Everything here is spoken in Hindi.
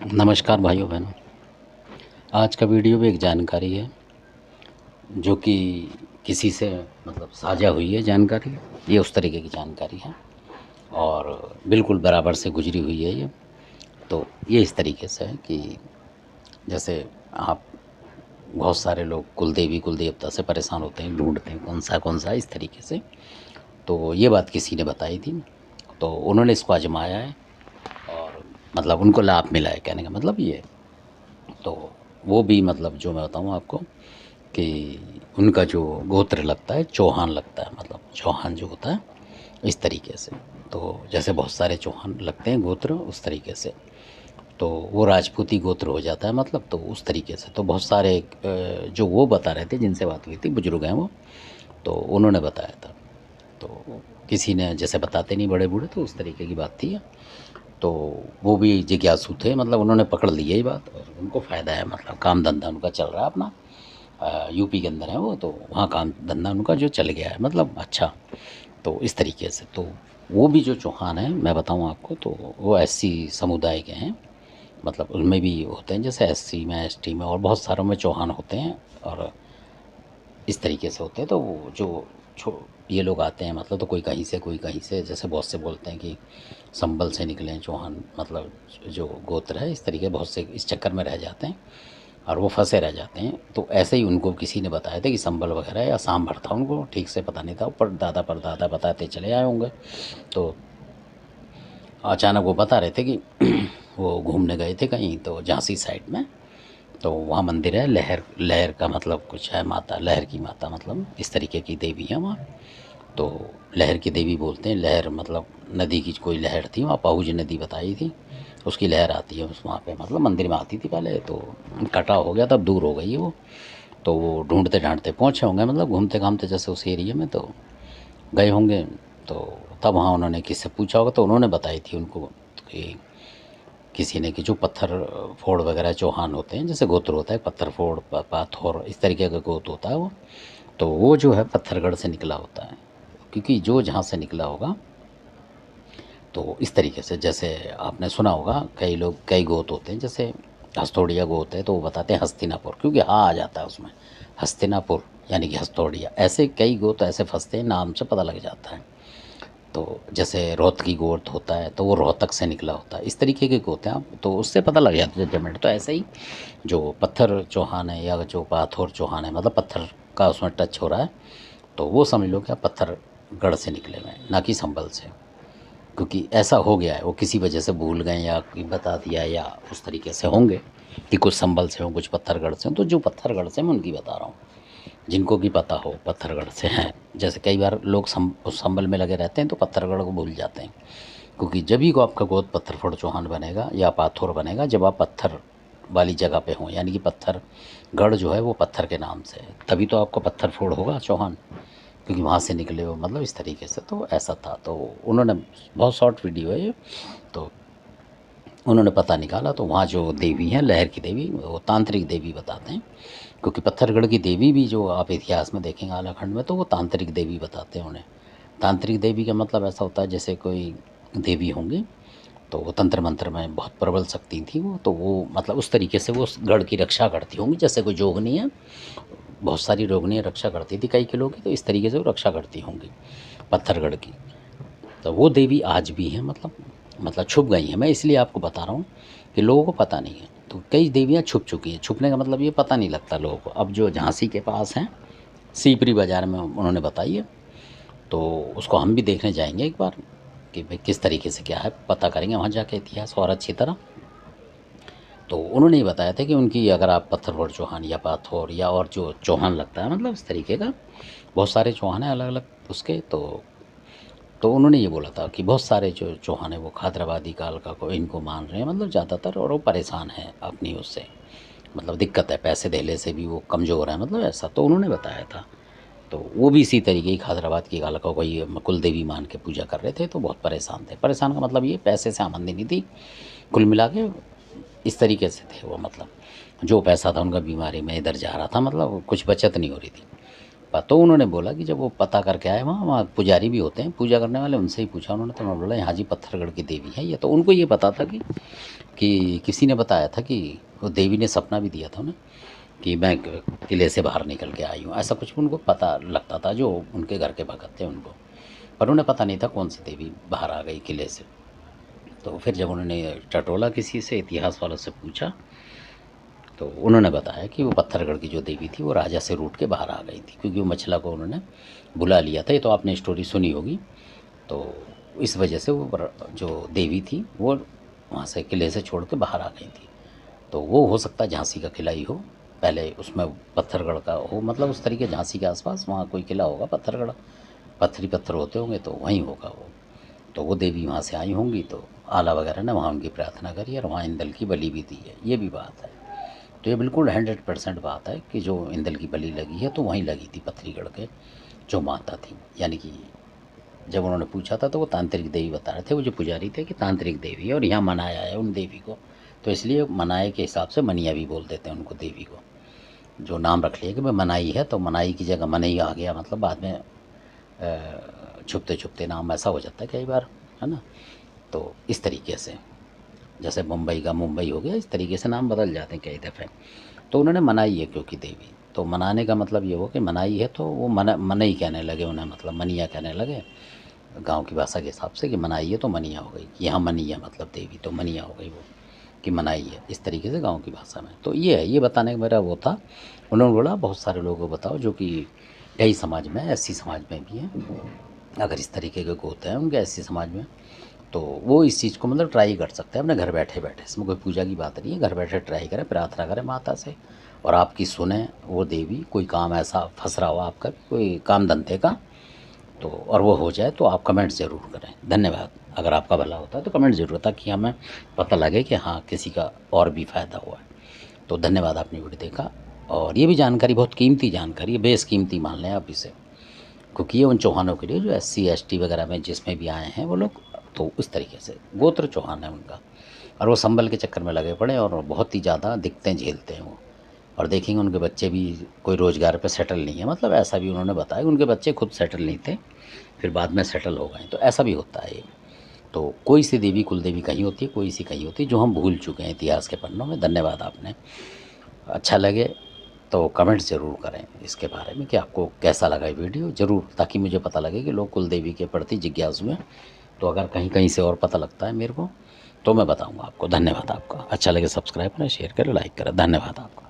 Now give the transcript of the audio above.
नमस्कार भाइयों बहनों। आज का वीडियो भी एक जानकारी है जो कि किसी से साझा हुई है जानकारी। ये उस तरीके की जानकारी है और बिल्कुल बराबर से गुजरी हुई है ये। तो ये इस तरीके से है कि जैसे आप बहुत सारे लोग कुलदेवी कुल देवता से परेशान होते हैं, ढूंढते हैं कौन सा इस तरीके से। तो ये बात किसी ने बताई थी, तो उन्होंने इसको आजमाया है और उनको लाभ मिला है, कहने का मतलब ये है। तो वो भी जो मैं बताऊँ आपको कि उनका जो गोत्र लगता है चौहान लगता है, चौहान जो होता है इस तरीके से। तो जैसे बहुत सारे चौहान लगते हैं गोत्र उस तरीके से, तो वो राजपूती गोत्र हो जाता है, तो उस तरीके से। तो बहुत सारे जो वो बता रहे थे जिनसे बात हुई थी, बुजुर्ग हैं वो, तो उन्होंने बताया था। तो किसी ने जैसे बताते नहीं बड़े बूढ़े, तो उस तरीके की बात थी। तो वो भी जिज्ञासु थे, उन्होंने पकड़ ली यही बात और उनको फ़ायदा है, काम धंधा उनका चल रहा है अपना। यूपी के अंदर है वो, तो वहाँ काम धंधा उनका जो चल गया है, अच्छा। तो इस तरीके से तो वो भी जो चौहान हैं, मैं बताऊँ आपको, तो वो एससी समुदाय के हैं। उनमें भी होते हैं, जैसे एससी में, एसटी में और बहुत सारों में चौहान होते हैं और इस तरीके से होते हैं। तो वो जो ये लोग आते हैं, तो कोई कहीं से कोई कहीं से, जैसे बहुत से बोलते हैं कि संबल से निकले हैं चौहान, जो गोत्र है, इस तरीके बहुत से इस चक्कर में रह जाते हैं और वो फंसे रह जाते हैं। तो ऐसे ही उनको किसी ने बताया था कि संबल वगैरह या सांभर था, उनको ठीक से पता नहीं था, पर दादा बताते चले आए होंगे। तो अचानक वो बता रहे थे कि वो घूमने गए थे कहीं, तो झांसी साइड में, तो वहाँ मंदिर है लहर, लहर का कुछ है, माता लहर की माता, इस तरीके की देवी है वहाँ। तो लहर की देवी बोलते हैं। लहर नदी की कोई लहर थी वहाँ, पाहुज नदी बताई थी, उसकी लहर आती है उस वहाँ पे, मंदिर में आती थी पहले, तो कटाव हो गया, तब दूर हो गई है वो। तो वो ढूंढते ढांढते पहुँचे होंगे, घूमते घामते जैसे उस एरिया में तो गए होंगे। तो तब वहाँ उन्होंने किससे पूछा होगा, तो उन्होंने बताई थी उनको कि किसी ने, कि जो पत्थर फोड़ वगैरह चौहान होते हैं, जैसे गोत्र होता है पत्थर फोड़, पाथौर, इस तरीके का गोत्र होता है वो। तो वो जो है पत्थरगढ़ से निकला होता है, क्योंकि जो जहाँ से निकला होगा, तो इस तरीके से। जैसे आपने सुना होगा, कई लोग, कई गोत होते हैं, जैसे हस्तोड़िया गोत है, तो वो बताते हैं हस्तिनापुर, क्योंकि हाँ आ जाता है उसमें, हस्तिनापुर यानी कि हस्तोड़िया। ऐसे कई गोत ऐसे फंसते हैं, नाम से पता लग जाता है। तो जैसे रोहतकी गोत होता है, तो वो रोहतक से निकला होता है, इस तरीके के गोत हैं आप, तो उससे पता लग जाता है जजमेंट। तो ऐसे ही जो पत्थर चौहान है या जो पाथौर चौहान है, पत्थर का उसमें टच हो रहा है, तो वो समझ लो कि आप पत्थरगढ़ से निकले हुए हैं, ना कि संभल से। क्योंकि ऐसा हो गया है, वो किसी वजह से भूल गए या कोई बता दिया, या उस तरीके से होंगे कि कुछ संभल से हो, कुछ पत्थरगढ़ से हो। तो जो पत्थरगढ़ से, मैं उनकी बता रहा हूँ, जिनको भी पता हो पत्थरगढ़ से हैं। जैसे कई बार लोग उस संभल में लगे रहते हैं, तो पत्थरगढ़ को भूल जाते हैं। क्योंकि जब ही को आपका गोद पत्थरफोड़ चौहान बनेगा या पाथौर बनेगा, जब आप पत्थर वाली जगह पे हों, यानी कि पत्थरगढ़ जो है वो पत्थर के नाम से है, तभी तो आपको पत्थरफोड़ होगा चौहान, क्योंकि वहाँ से निकले हो, इस तरीके से। तो ऐसा था। तो उन्होंने, बहुत शॉर्ट वीडियो है ये, तो उन्होंने पता निकाला। तो वहाँ जो देवी हैं, लहर की देवी, वो तांत्रिक देवी बताते हैं। क्योंकि पत्थरगढ़ की देवी भी जो आप इतिहास में देखेंगे आलाखंड में, तो वो तांत्रिक देवी बताते हैं उन्हें। तांत्रिक देवी का ऐसा होता है जैसे कोई देवी होंगी, तो वो तंत्र मंत्र में बहुत प्रबल शक्ति थी वो, तो वो उस तरीके से वो उस गढ़ की रक्षा करती होंगी, जैसे कोई जोगनी है, बहुत सारी रोगनियाँ रक्षा करती थी कई किलो की, तो इस तरीके से वो रक्षा करती होंगी पत्थरगढ़ की। तो वो देवी आज भी हैं, छुप गई हैं। मैं इसलिए आपको बता रहा हूँ कि लोगों को पता नहीं है। तो कई देवियाँ छुप चुकी हैं। छुपने का ये पता नहीं लगता लोगों को। अब जो झांसी के पास हैं, सीपरी बाज़ार में, उन्होंने बताई है, तो उसको हम भी देखने जाएंगे एक बार कि भाई किस तरीके से क्या है, पता करेंगे वहाँ जाके इतिहास और अच्छी तरह। तो उन्होंने ये बताया था कि उनकी, अगर आप पत्थरगढ़ चौहान या पाथौर या और जो चौहान लगता है, इस तरीके का बहुत सारे चौहान हैं अलग अलग उसके। तो उन्होंने ये बोला था कि बहुत सारे जो चौहान है वो खादराबादी कालका को, इनको मान रहे हैं, ज़्यादातर, और वो परेशान हैं अपनी उससे, दिक्कत है, पैसे धेले से भी वो कमज़ोर है, ऐसा। तो उन्होंने बताया था। तो वो भी इसी तरीके की हैदराबाद की कालका को ये कुल देवी मान के पूजा कर रहे थे, तो बहुत परेशान थे। परेशान का ये पैसे से आमदनी नहीं थी, कुल मिला के इस तरीके से थे वो, जो पैसा था उनका बीमारी में इधर जा रहा था, कुछ बचत नहीं हो रही थी। तो उन्होंने बोला कि जब वो पता करके आए, वहाँ वहाँ पुजारी भी होते हैं, पूजा करने वाले, उनसे ही पूछा उन्होंने, तो उन्होंने बोला यहाँ जी पत्थरगढ़ की देवी है ये। तो उनको ये पता था कि कि किसी ने बताया था कि वो देवी ने सपना भी दिया था उन्हें कि मैं किले से बाहर निकल के आई हूँ, ऐसा कुछ उनको पता लगता था जो उनके घर के भगत थे उनको, पर उन्हें पता नहीं था कौन सी देवी बाहर आ गई किले से। तो फिर जब उन्होंने टटोला, किसी से इतिहास वालों से पूछा, तो उन्होंने बताया कि वो पत्थरगढ़ की जो देवी थी वो राजा से रूठ के बाहर आ गई थी, क्योंकि वो मछला को उन्होंने बुला लिया था। ये तो आपने स्टोरी सुनी होगी। तो इस वजह से वो जो देवी थी वो वहाँ से किले से छोड़ के बाहर आ गई थी। तो वो हो सकता है झांसी का किला ही हो, पहले उसमें पत्थरगढ़ का हो, मतलब उस तरीके झांसी के आसपास वहाँ कोई किला होगा, पत्थरगढ़ पत्थरी पत्थर होते होंगे, तो वहीं होगा वो। तो वो देवी वहाँ से आई होंगी, तो आला वगैरह ने वहाँ उनकी प्रार्थना करी और वहाँ इंदल की बलि भी दी है, ये भी बात है। तो ये बिल्कुल 100% बात है कि जो इंदल की बलि लगी है तो वहीं लगी थी पत्थरीगढ़ के जो माता थी। यानी कि जब उन्होंने पूछा था तो वो तांत्रिक देवी बता रहे थे, वो जो पुजारी थे, कि तांत्रिक देवी है और यहाँ मनाया है उन देवी को, तो इसलिए मनाए के हिसाब से मनिया भी बोल देते हैं उनको, देवी को जो नाम रख लिया कि भाई मनाई है, तो मनाई की जगह मनई आ गया, मतलब बाद में छुपते छुपते नाम ऐसा हो जाता है कई बार, है ना। तो इस तरीके से जैसे मुंबई का मुंबई हो गया, इस तरीके से नाम बदल जाते हैं कई दफ़े। तो उन्होंने मनाई है क्योंकि देवी, तो मनाने का मतलब ये हो कि मनाई है, तो वो मनई कहने लगे उन्हें, मतलब मनिया कहने लगे गांव की भाषा के हिसाब से, कि मनाई है तो मनिया हो गई, यहाँ मनिया मतलब देवी, तो मनिया हो गई वो कि मनाई है, इस तरीके से गांव की भाषा में। तो ये है, ये बताने का मेरा वो था। उन्होंने बोला बहुत सारे लोगों को बताओ जो कि कई समाज में, एससी समाज में भी हैं, अगर इस तरीके के गोत हैं उनके एससी समाज में, तो वो इस चीज़ को मतलब ट्राई कर सकते हैं अपने घर बैठे बैठे। इसमें कोई पूजा की बात नहीं है, घर बैठे ट्राई करें, प्रार्थना करें माता से, और आपकी सुने वो देवी। कोई काम ऐसा फंस रहा हो आपका, कोई काम धंधे का, तो और वो हो जाए तो आप कमेंट ज़रूर करें। धन्यवाद। अगर आपका भला होता है तो कमेंट ज़रूर, ताकि हमें पता लगे कि हाँ किसी का और भी फ़ायदा हुआ है। तो धन्यवाद, आपने वीडियो देखा। और ये भी जानकारी बहुत कीमती जानकारी है, बेशकीमती मान लें आप इसे, क्योंकि ये उन चौहानों के लिए जो SC ST वगैरह में जिसमें भी आए हैं वो लोग, तो इस तरीके से गोत्र चौहान है उनका, और वो संबल के चक्कर में लगे पड़े और बहुत ही ज़्यादा दिक्कतें झेलते हैं वो। और देखेंगे उनके बच्चे भी कोई रोज़गार पे सेटल नहीं है, मतलब ऐसा भी उन्होंने बताया, उनके बच्चे खुद सेटल नहीं थे, फिर बाद में सेटल हो गए, तो ऐसा भी होता है ये। तो कोई सी देवी कुल देवी कहीं होती है, कोई सी कहीं होती है, जो हम भूल चुके हैं इतिहास के पन्नों में। धन्यवाद। आपने अच्छा लगे तो कमेंट ज़रूर करें इसके बारे में कि आपको कैसा लगा ये वीडियो, ज़रूर, ताकि मुझे पता लगे कि लोग कुल देवी के प्रति जिज्ञासु हैं। तो अगर कहीं कहीं से और पता लगता है मेरे को तो मैं बताऊंगा आपको। धन्यवाद आपका। अच्छा लगे सब्सक्राइब करें, शेयर करें, लाइक करें। धन्यवाद आपका।